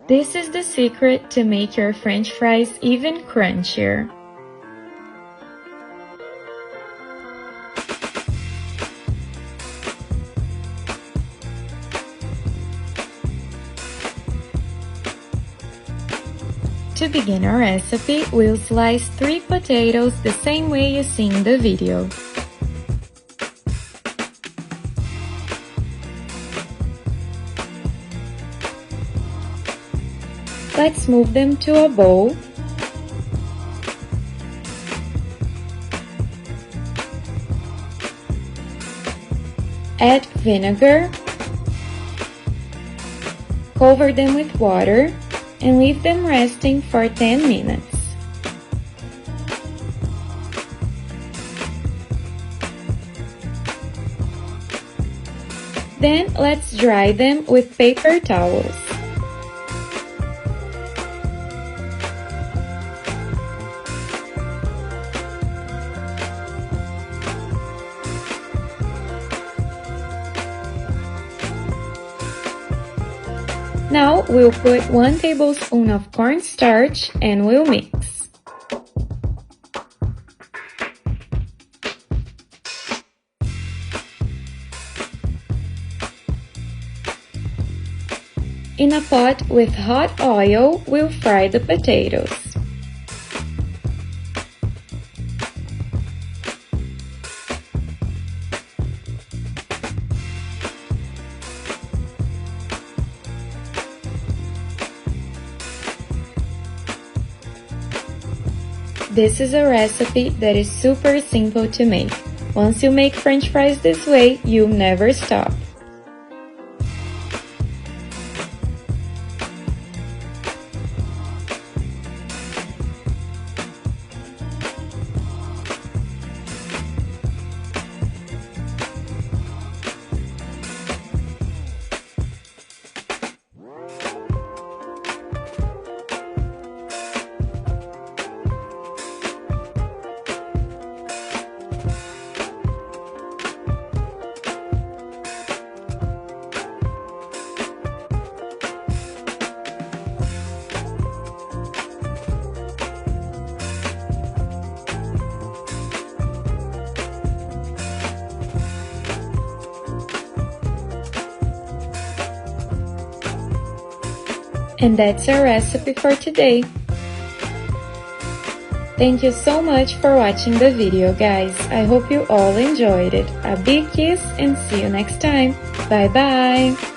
This is the secret to make your French fries even crunchier. To begin our recipe, we'll slice 3 potatoes the same way you see in the video. Let's move them to a bowl. Add vinegar. Cover them with water and leave them resting for 10 minutes. Then let's dry them with paper towels. Now we'll put 1 tablespoon of cornstarch and we'll mix. In a pot with hot oil, we'll fry the potatoes. This is a recipe that is super simple to make. Once you make French fries this way, you'll never stop. And that's our recipe for today. Thank you so much for watching the video, guys. I hope you all enjoyed it. A big kiss and see you next time. Bye bye!